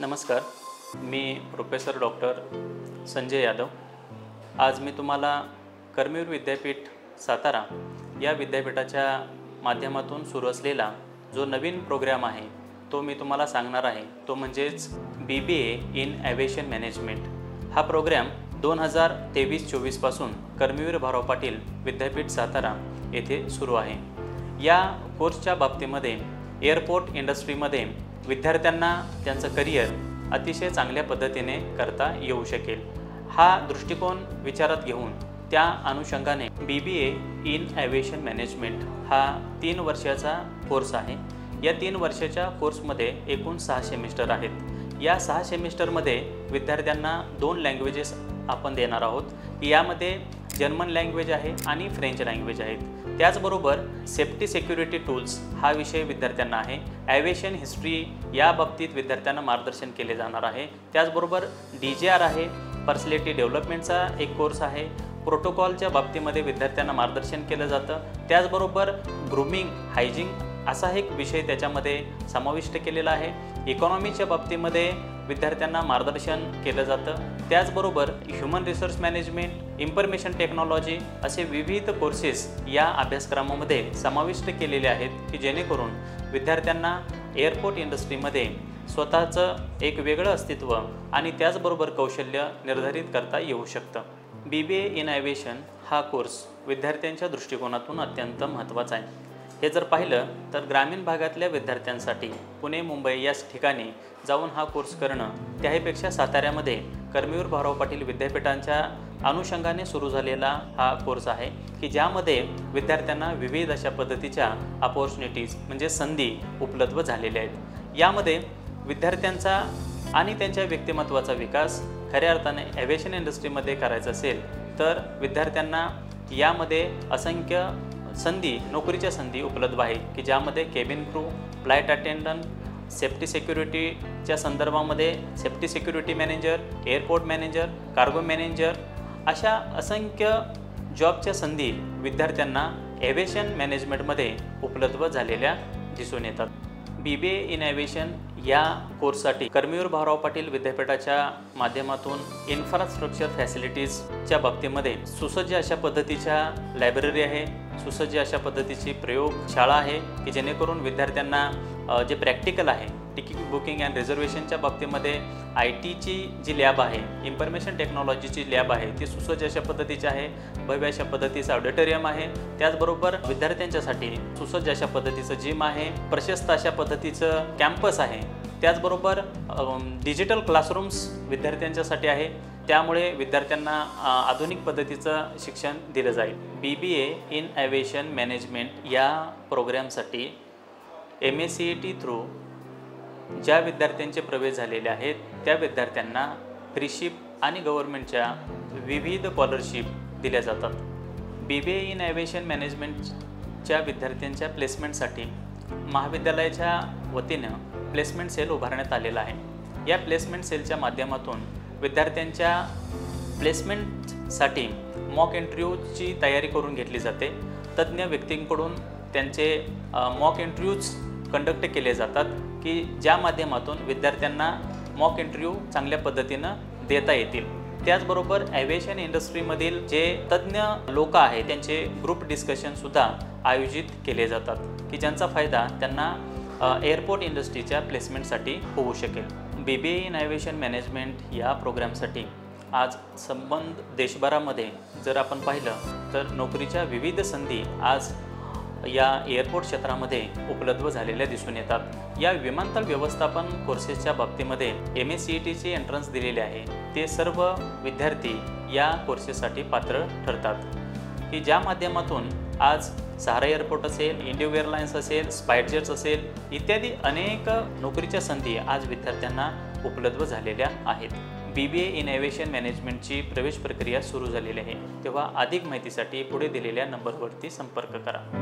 नमस्कार, मी professor doctor Sanjay Yadav. आज मी तुम्हाला कर्मवीर विद्यापीठ सातारा या विद्यापीठाच्या माध्यमातून सुरू असलेला जो नवीन प्रोग्राम आहे तो मी तुम्हाला सांगणार आहे। तो म्हणजेच BBA इन एव्हिएशन मॅनेजमेंट। हा प्रोग्राम 2023-24 पासून कर्मवीर भाऊराव पाटील विद्यापीठ सातारा येथे सुरू आहे। या कोर्सच्या बाबतीमध्ये एअरपोर्ट इंडस्ट्रीमध्ये विद्यार्थ्यांना त्यांचं करिअर अतिशय चांगल्या पद्धतीने करता येऊ शकेल हा दृष्टिकोन विचारात घेऊन त्या अनुषंगाने BBA इन एव्हिएशन मॅनेजमेंट हा 3 वर्षाचा कोर्स आहे। या 3 वर्षाच्या कोर्समध्ये एकूण 6 सेमिस्टर आहेत। या 6 सेमिस्टरमध्ये विद्यार्थ्यांना 2 लँग्वेजेस आपण देणार आहोत। यामध्ये जर्मन लँग्वेज आहे आणि फ्रेंच लँग्वेज आहेत। त्याचबरोबर सेफ्टी सिक्युरिटी टूल्स हा विषय विद्यार्थ्यांना आहे। एव्हिएशन हिस्ट्री या बाबतीत विद्यार्थ्यांना मार्गदर्शन केले जाणार आहे। त्याचबरोबर DGR आहे, पर्सनॅलिटी डेव्हलपमेंटचा एक कोर्स आहे। प्रोटोकॉलच्या बाबतीमध्ये विद्यार्थ्यांना मार्गदर्शन केलं जातं। त्याचबरोबर ग्रूमिंग, हायजीन असा एक विषय त्याच्यामध्ये समाविष्ट केलेला आहे। इकॉनॉमीच्या बाबतीमध्ये विद्यार्थ्यांना मार्गदर्शन केलं जातं। त्याचबरोबर human resource management, information technology असे विविध कोर्सेस या अभ्यासक्रमामध्ये समाविष्ट केलेले आहेत की जेणेकरून विद्यार्थ्यांना एअरपोर्ट इंडस्ट्रीमध्ये स्वतःचं एक वेगळं अस्तित्व आणि त्याचबरोबर कौशल्य निर्धारित करता येऊ शकतं। BBA इन एव्हिएशन हा कोर्स विद्यार्थ्यांच्या दृष्टिकोनातून अत्यंत महत्त्वाचा आहे। हे जर पाहिलं तर ग्रामीण भागातल्या विद्यार्थ्यांसाठी पुणे, मुंबई या ठिकाणी जाऊन हा कोर्स करणं, त्याहीपेक्षा साताऱ्यामध्ये कर्मवीर भाऊराव पाटील विद्यापीठांच्या अनुषंगाने सुरू झालेला हा कोर्स आहे की ज्यामध्ये विद्यार्थ्यांना विविध अशा पद्धतीच्या अपॉर्च्युनिटीज म्हणजे संधी उपलब्ध झालेल्या आहेत। यामध्ये विद्यार्थ्यांचा आणि त्यांच्या व्यक्तिमत्त्वाचा विकास खऱ्या अर्थाने एव्हिएशन इंडस्ट्रीमध्ये करायचा असेल तर विद्यार्थ्यांना यामध्ये असंख्य संधी, नोकरीच्या संधी उपलब्ध आहे की ज्यामध्ये cabin crew, flight attendant, safety सिक्युरिटीच्या संदर्भामध्ये safety security manager, airport manager, cargo manager अशा असंख्य जॉबच्या संधी विद्यार्थ्यांना एव्हिएशन मॅनेजमेंटमध्ये उपलब्ध झालेल्या दिसून येतात। BBA इन एव्हिएशन या कोर्ससाठी कर्मवीर भाऊराव पाटील विद्यापीठाच्या माध्यमातून इन्फ्रास्ट्रक्चर फॅसिलिटीजच्या बाबतीमध्ये सुसज्ज अशा पद्धतीच्या लायब्ररी आहे, सुसज्ज अशा पद्धतीची प्रयोगशाळा आहे की जेणेकरून विद्यार्थ्यांना जे प्रॅक्टिकल आहे, तिकीट बुकिंग अँड रिझर्वेशनच्या बाबतीमध्ये IT जी लॅब आहे, इन्फॉर्मेशन टेक्नॉलॉजीची लॅब आहे ती सुसज्ज अशा पद्धतीची आहे। भव्य अशा पद्धतीचं ऑडिटोरियम आहे। त्याचबरोबर विद्यार्थ्यांच्यासाठी सुसज्ज अशा पद्धतीचं जिम आहे, प्रशस्त अशा पद्धतीचं कॅम्पस आहे। त्याचबरोबर डिजिटल क्लासरूम्स विद्यार्थ्यांच्यासाठी आहे, त्यामुळे विद्यार्थ्यांना आधुनिक पद्धतीचं शिक्षण दिलं जाईल। BBA इन एव्हिएशन मॅनेजमेंट या प्रोग्रामसाठी MACET थ्रू ज्या विद्यार्थ्यांचे प्रवेश झालेले आहेत त्या विद्यार्थ्यांना फ्रीशिप आणि गव्हर्नमेंटच्या विविध स्कॉलरशिप दिल्या जातात। BBA इन एव्हिएशन मॅनेजमेंटच्या विद्यार्थ्यांच्या प्लेसमेंटसाठी महाविद्यालयाच्या वतीनं प्लेसमेंट सेल उभारण्यात आलेला आहे। या प्लेसमेंट सेलच्या माध्यमातून विद्यार्थ्यांच्या प्लेसमेंटसाठी मॉक इंटरव्ह्यूची तयारी करून घेतली जाते। तज्ज्ञ व्यक्तींकडून त्यांचे मॉक इंटरव्ह्यूज कंडक्ट केले जातात की ज्या माध्यमातून विद्यार्थ्यांना मॉक इंटरव्ह्यू चांगल्या पद्धतीनं देता येतील। त्याचबरोबर एव्हिएशन इंडस्ट्रीमधील जे तज्ज्ञ लोक आहेत त्यांचे ग्रुप डिस्कशनसुद्धा आयोजित केले जातात की ज्यांचा फायदा त्यांना एअरपोर्ट इंडस्ट्रीच्या प्लेसमेंटसाठी होऊ शकेल। BBA इन एव्हिएशन मॅनेजमेंट या प्रोग्रामसाठी आज संबंध देशभरामध्ये जर आपण पाहिलं तर नोकरीच्या विविध संधी आज या एअरपोर्ट क्षेत्रामध्ये उपलब्ध झालेल्या दिसून येतात। या विमानतळ व्यवस्थापन कोर्सेसच्या बाबतीमध्ये MACETचे एंट्रन्स दिलेले आहे। ते सर्व विद्यार्थी या कोर्सेससाठी पात्र ठरतात की ज्या माध्यमातून आज सहारा एअरपोर्ट असेल, इंडिगो एअरलाइन्स असेल, स्पाइसजेट्स असेल इत्यादी अनेक नोकरीच्या संधी आज विद्यार्थ्यांना उपलब्ध झालेल्या आहेत। BBA इन एव्हिएशन मॅनेजमेंटची प्रवेश प्रक्रिया सुरू झालेली आहे। तेव्हा अधिक माहितीसाठी पुढे दिलेल्या नंबरवरती संपर्क करा।